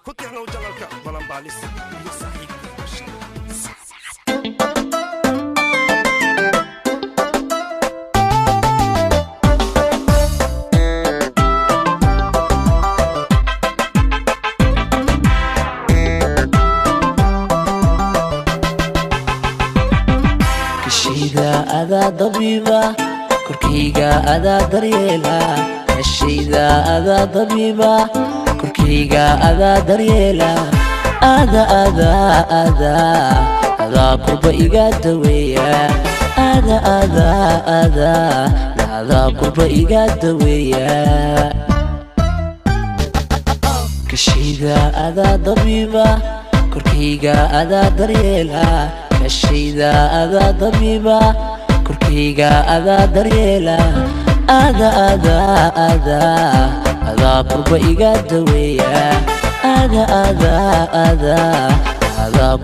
كنت احنا وجلالك بلنباليس يا صاحبي كشيدا أذا ضبيبة كركيغا أذا دريلا كشيدا أذا ضبيبة كركيغا أذا دريلا أذا قرب إيغا دويا أذا قرب إيغا دويا كشيدا أذا ضبيبة كركيغا أذا دريلا كشيدا أذا ضبيبة كركيغا أذا دريلا أذا قرب إيغا دويا أذا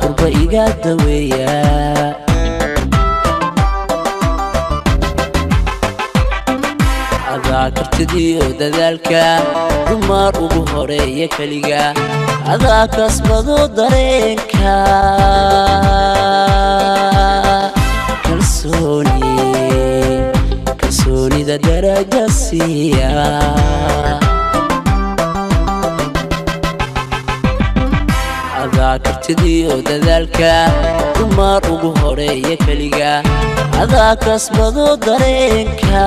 قرب إيغا دويا أذا كرتدي ودذلك دمار ugu horeeya kaliga أذا كسبدو dareenka kalsooni da daraja siiya أذا كرتدي ودذلك دمار ugu horeeya kaliga أذا كسبدو dareenka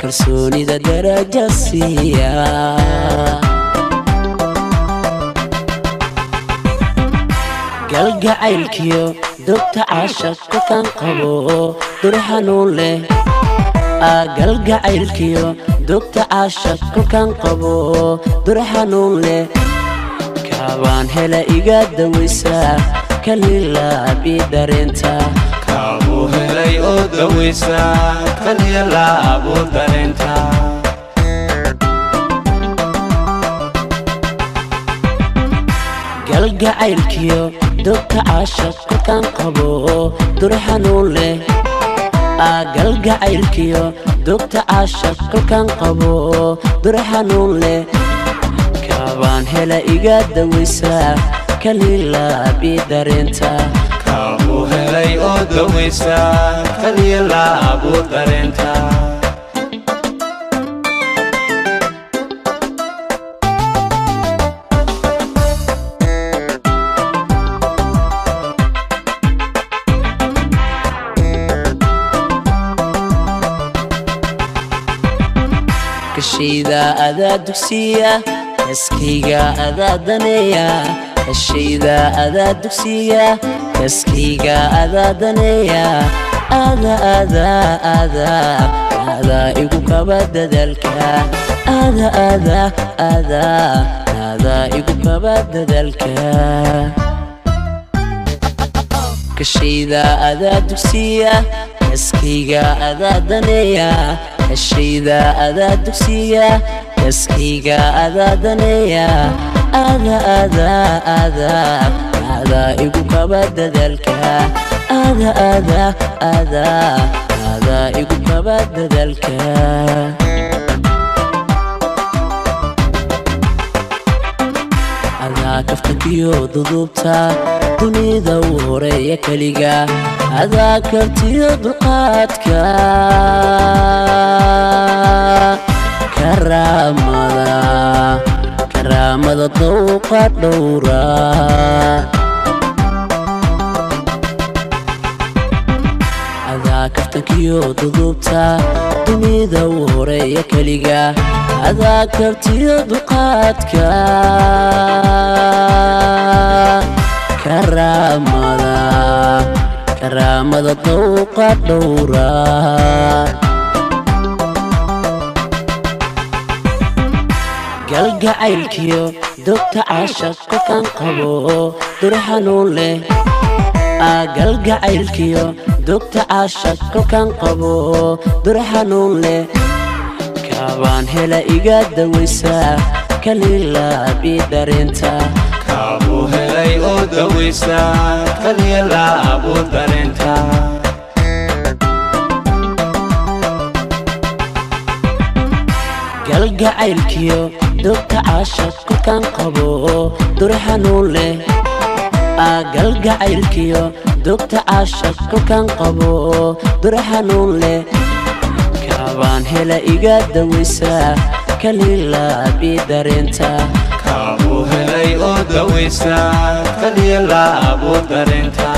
kalsooni da daraja siiya galgacaylkiyo dogta caashaqka kan qabo dur xanuun leh galgacaylkiyo dogta caashaqka kan qabo dur xanuun leh kaabaan hela iga dawaysa kalilaabi dareenta kaabuu helay oo dawaysa kalilaabu dareenta galgacaylkiyo dogta caashaqka kan qabo dur xanuun leh galgacaylkiyo dogta caashaqka kan qabo dur xanuun leh kaabaan hela iga dawaysa kalilaabi dareenta kaabuu helay oo dawaysa kalilaabu dareenta كشيدا أذا دكسية كسكيغا أذا دنيا كشيدا أذا دكسية كسكيغا أذا دنيا أذا إيقو كبددلك أذا إيقو كبددلك كشيدا أذا دكسية كسكيغا أذا دنيا كشيدا أذا دكسية كسكيغا أذا دنيا أذا إيقو كبددلك أذا إيقو كبددلك أذا كفتكيو ضدوبتا dunida u horeeya kaliga أذا kartiyo dulqaadka karaamada dowqa dhowra أذا kaftankiyo dudubta dunida u horeeya kaliga أذا kartiyo dulqaadka karaamada dowqa dhowra galgacaylkiyo dogta caashaqka kan qabo dur xanuun leh galgacaylkiyo dogta caashaqka kan qabo dur xanuun leh kaabaan hela iga dawaysa kalilaabi dareenta kaabuu helay oo dawaysa kalilaabu dareenta galgacaylkiyo dogta caashaq kolkaan qabo dur xanuun leh galgacaylkiyo dogta caashaq kolkaan qabo dur xanuun leh kaabaan hela iga dawaysaa kalilaabi dareenta kaabuu helay oo dawaysaa kaliya laabu dareenta